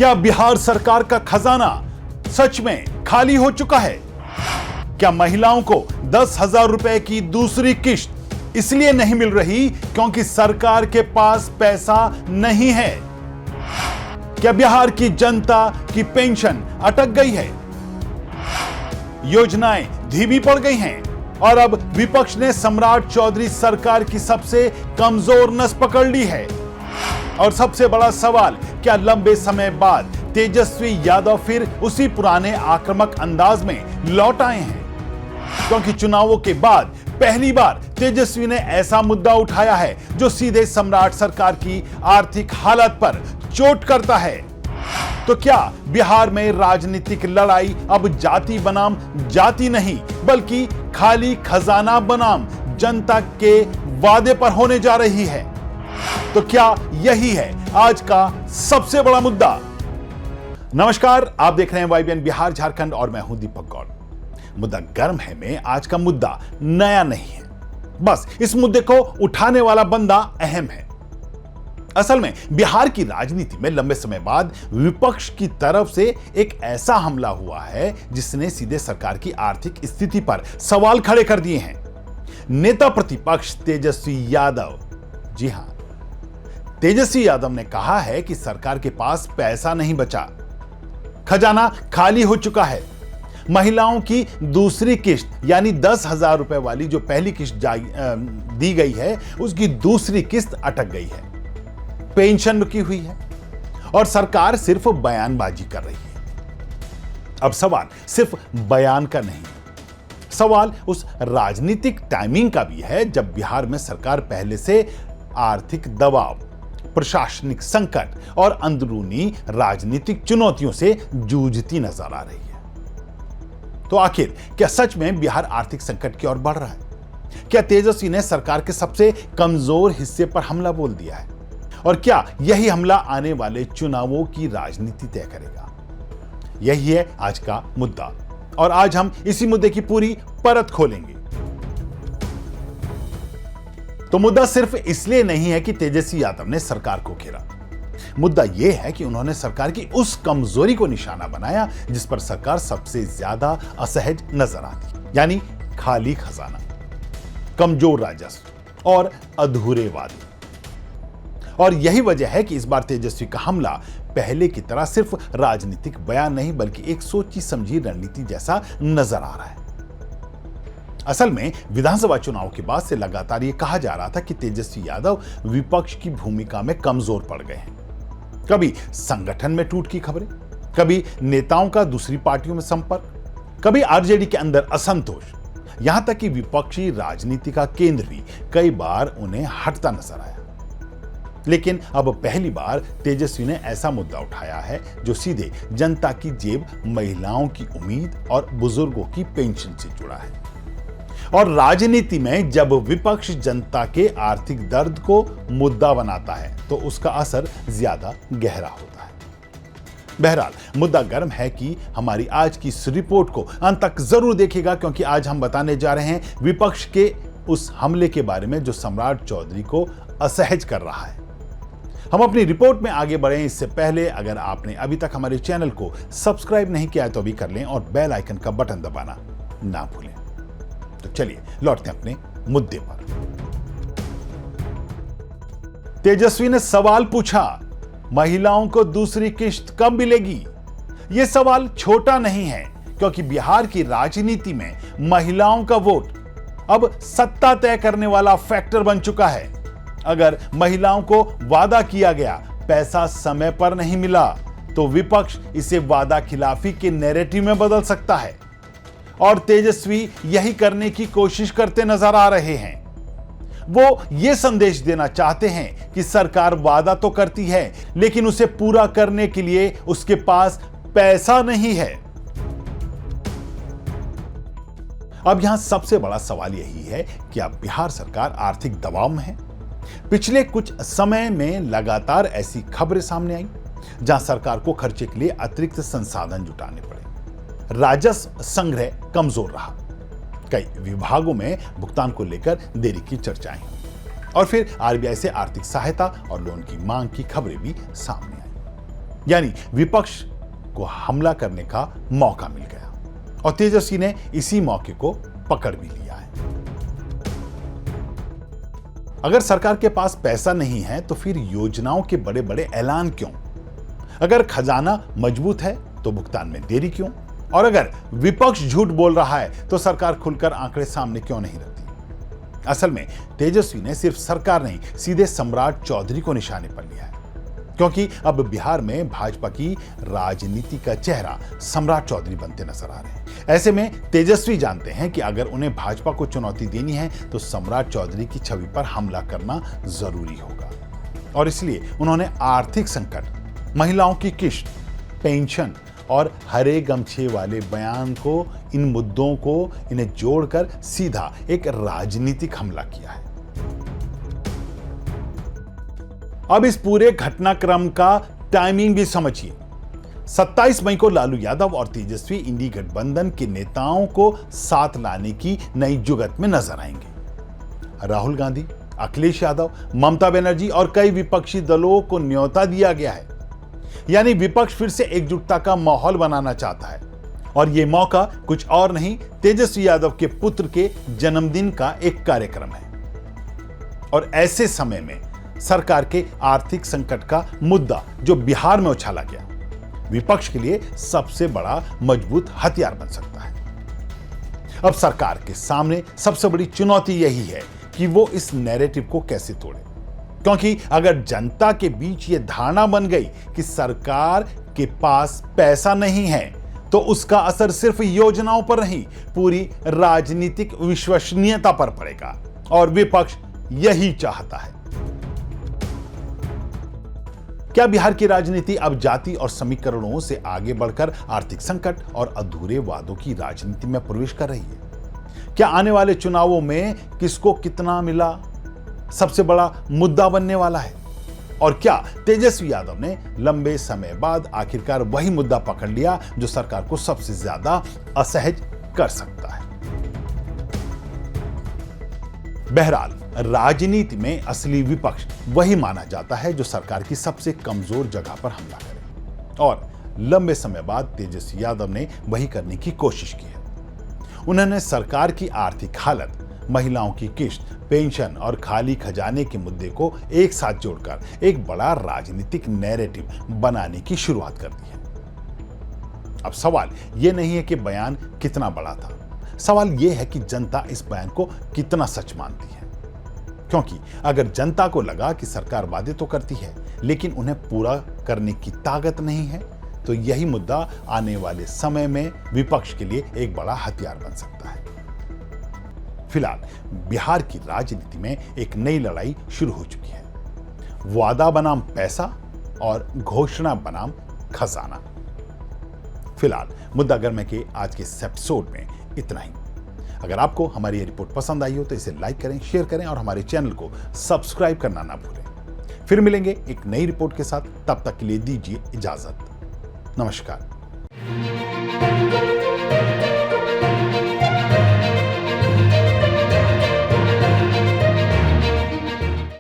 क्या बिहार सरकार का खजाना सच में खाली हो चुका है? क्या महिलाओं को 10,000 रुपए की दूसरी किश्त इसलिए नहीं मिल रही क्योंकि सरकार के पास पैसा नहीं है? क्या बिहार की जनता की पेंशन अटक गई है? योजनाएं धीमी पड़ गई हैं और अब विपक्ष ने सम्राट चौधरी सरकार की सबसे कमजोर नस पकड़ ली है। और सबसे बड़ा सवाल, क्या लंबे समय बाद तेजस्वी यादव फिर उसी पुराने आक्रामक अंदाज में लौट आए हैं? क्योंकि चुनावों के बाद पहली बार तेजस्वी ने ऐसा मुद्दा उठाया है जो सीधे सम्राट सरकार की आर्थिक हालत पर चोट करता है। तो क्या बिहार में राजनीतिक लड़ाई अब जाति बनाम जाति नहीं बल्कि खाली खजाना बनाम जनता के वादे पर होने जा रही है? तो क्या यही है आज का सबसे बड़ा मुद्दा? नमस्कार, आप देख रहे हैं YBN बिहार झारखंड और मैं हूं दीपक गौड़। मुद्दा गर्म है में आज का मुद्दा नया नहीं है, बस इस मुद्दे को उठाने वाला बंदा अहम है। असल में बिहार की राजनीति में लंबे समय बाद विपक्ष की तरफ से एक ऐसा हमला हुआ है जिसने सीधे सरकार की आर्थिक स्थिति पर सवाल खड़े कर दिए हैं। नेता प्रतिपक्ष तेजस्वी यादव, जी हां, तेजस्वी यादव ने कहा है कि सरकार के पास पैसा नहीं बचा, खजाना खाली हो चुका है। महिलाओं की दूसरी किश्त यानी 10,000 रुपए वाली जो पहली किश्त दी गई है उसकी दूसरी किश्त अटक गई है, पेंशन रुकी हुई है और सरकार सिर्फ बयानबाजी कर रही है। अब सवाल सिर्फ बयान का नहीं, सवाल उस राजनीतिक टाइमिंग का भी है जब बिहार में सरकार पहले से आर्थिक दबाव, प्रशासनिक संकट और अंदरूनी राजनीतिक चुनौतियों से जूझती नजर आ रही है। तो आखिर क्या सच में बिहार आर्थिक संकट की ओर बढ़ रहा है? क्या तेजस्वी ने सरकार के सबसे कमजोर हिस्से पर हमला बोल दिया है? और क्या यही हमला आने वाले चुनावों की राजनीति तय करेगा? यही है आज का मुद्दा और आज हम इसी मुद्दे की पूरी परत खोलेंगे। तो मुद्दा सिर्फ इसलिए नहीं है कि तेजस्वी यादव ने सरकार को घेरा, मुद्दा यह है कि उन्होंने सरकार की उस कमजोरी को निशाना बनाया जिस पर सरकार सबसे ज्यादा असहज नजर आती, यानी खाली खजाना, कमजोर राजस्व और अधूरे वादे। और यही वजह है कि इस बार तेजस्वी का हमला पहले की तरह सिर्फ राजनीतिक बयान नहीं बल्कि एक सोची समझी रणनीति जैसा नजर आ रहा है। असल में विधानसभा चुनाव के बाद से लगातार यह कहा जा रहा था कि तेजस्वी यादव विपक्ष की भूमिका में कमजोर पड़ गए हैं। कभी संगठन में टूट की खबरें, कभी नेताओं का दूसरी पार्टियों में संपर्क, कभी आरजेडी के अंदर असंतोष, यहां तक कि विपक्षी राजनीति का केंद्र भी कई बार उन्हें हटता नजर आया। लेकिन अब पहली बार तेजस्वी ने ऐसा मुद्दा उठाया है जो सीधे जनता की जेब, महिलाओं की उम्मीद और बुजुर्गों की पेंशन से जुड़ा है। और राजनीति में जब विपक्ष जनता के आर्थिक दर्द को मुद्दा बनाता है तो उसका असर ज्यादा गहरा होता है। बहरहाल मुद्दा गर्म है कि हमारी आज की इस रिपोर्ट को अंत तक जरूर देखिएगा क्योंकि आज हम बताने जा रहे हैं विपक्ष के उस हमले के बारे में जो सम्राट चौधरी को असहज कर रहा है। हम अपनी रिपोर्ट में आगे बढ़ें इससे पहले अगर आपने अभी तक हमारे चैनल को सब्सक्राइब नहीं किया है तो अभी कर लें और बेल आइकन का बटन दबाना ना भूलें। तो चलिए लौटते हैं अपने मुद्दे पर। तेजस्वी ने सवाल पूछा, महिलाओं को दूसरी किश्त कब मिलेगी? यह सवाल छोटा नहीं है क्योंकि बिहार की राजनीति में महिलाओं का वोट अब सत्ता तय करने वाला फैक्टर बन चुका है। अगर महिलाओं को वादा किया गया पैसा समय पर नहीं मिला तो विपक्ष इसे वादा खिलाफी के नैरेटिव में बदल सकता है और तेजस्वी यही करने की कोशिश करते नजर आ रहे हैं। वो ये संदेश देना चाहते हैं कि सरकार वादा तो करती है लेकिन उसे पूरा करने के लिए उसके पास पैसा नहीं है। अब यहां सबसे बड़ा सवाल यही है कि अब बिहार सरकार आर्थिक दबाव में है। पिछले कुछ समय में लगातार ऐसी खबरें सामने आई जहां सरकार को खर्चे के लिए अतिरिक्त संसाधन जुटाने पड़े, राजस्व संग्रह कमजोर रहा, कई विभागों में भुगतान को लेकर देरी की चर्चाएं और फिर आरबीआई से आर्थिक सहायता और लोन की मांग की खबरें भी सामने आई। यानी विपक्ष को हमला करने का मौका मिल गया और तेजस्वी ने इसी मौके को पकड़ भी लिया है। अगर सरकार के पास पैसा नहीं है तो फिर योजनाओं के बड़े बड़े ऐलान क्यों? अगर खजाना मजबूत है तो भुगतान में देरी क्यों? और अगर विपक्ष झूठ बोल रहा है तो सरकार खुलकर आंकड़े सामने क्यों नहीं रखती? असल में तेजस्वी ने सिर्फ सरकार नहीं, सीधे सम्राट चौधरी को निशाने पर लिया है, क्योंकि अब बिहार में भाजपा की राजनीति का चेहरा सम्राट चौधरी बनते नजर आ रहे हैं। ऐसे में तेजस्वी जानते हैं कि अगर उन्हें भाजपा को चुनौती देनी है तो सम्राट चौधरी की छवि पर हमला करना जरूरी होगा और इसलिए उन्होंने आर्थिक संकट, महिलाओं की किश्त, पेंशन और हरे गमछे वाले बयान को, इन मुद्दों को इन्हें जोड़कर सीधा एक राजनीतिक हमला किया है। अब इस पूरे घटनाक्रम का टाइमिंग भी समझिए। 27 मई को लालू यादव और तेजस्वी इंडी गठबंधन के नेताओं को साथ लाने की नई जुगत में नजर आएंगे। राहुल गांधी, अखिलेश यादव, ममता बनर्जी और कई विपक्षी दलों को न्योता दिया गया है, यानी विपक्ष फिर से एकजुटता का माहौल बनाना चाहता है और यह मौका कुछ और नहीं, तेजस्वी यादव के पुत्र के जन्मदिन का एक कार्यक्रम है। और ऐसे समय में सरकार के आर्थिक संकट का मुद्दा जो बिहार में उछाला गया, विपक्ष के लिए सबसे बड़ा मजबूत हथियार बन सकता है। अब सरकार के सामने सबसे बड़ी चुनौती यही है कि वो इस नैरेटिव को कैसे तोड़े, क्योंकि अगर जनता के बीच ये धारणा बन गई कि सरकार के पास पैसा नहीं है तो उसका असर सिर्फ योजनाओं पर नहीं, पूरी राजनीतिक विश्वसनीयता पर पड़ेगा और विपक्ष यही चाहता है। क्या बिहार की राजनीति अब जाति और समीकरणों से आगे बढ़कर आर्थिक संकट और अधूरे वादों की राजनीति में प्रवेश कर रही है? क्या आने वाले चुनावों में किसको कितना मिला सबसे बड़ा मुद्दा बनने वाला है? और क्या तेजस्वी यादव ने लंबे समय बाद आखिरकार वही मुद्दा पकड़ लिया जो सरकार को सबसे ज्यादा असहज कर सकता है? बहरहाल राजनीति में असली विपक्ष वही माना जाता है जो सरकार की सबसे कमजोर जगह पर हमला करे और लंबे समय बाद तेजस्वी यादव ने वही करने की कोशिश की है। उन्होंने सरकार की आर्थिक हालत, महिलाओं की किश्त, पेंशन और खाली खजाने के मुद्दे को एक साथ जोड़कर एक बड़ा राजनीतिक नैरेटिव बनाने की शुरुआत कर दी है। अब सवाल यह नहीं है कि बयान कितना बड़ा था, सवाल यह है कि जनता इस बयान को कितना सच मानती है। क्योंकि अगर जनता को लगा कि सरकार वादे तो करती है लेकिन उन्हें पूरा करने की ताकत नहीं है, तो यही मुद्दा आने वाले समय में विपक्ष के लिए एक बड़ा हथियार बन सकता है। फिलहाल बिहार की राजनीति में एक नई लड़ाई शुरू हो चुकी है, वादा बनाम पैसा और घोषणा बनाम खजाना। फिलहाल मुद्दा गर्म के आज के इस एपिसोड में इतना ही। अगर आपको हमारी ये रिपोर्ट पसंद आई हो तो इसे लाइक करें, शेयर करें और हमारे चैनल को सब्सक्राइब करना ना भूलें। फिर मिलेंगे एक नई रिपोर्ट के साथ, तब तक के लिए दीजिए इजाजत। नमस्कार।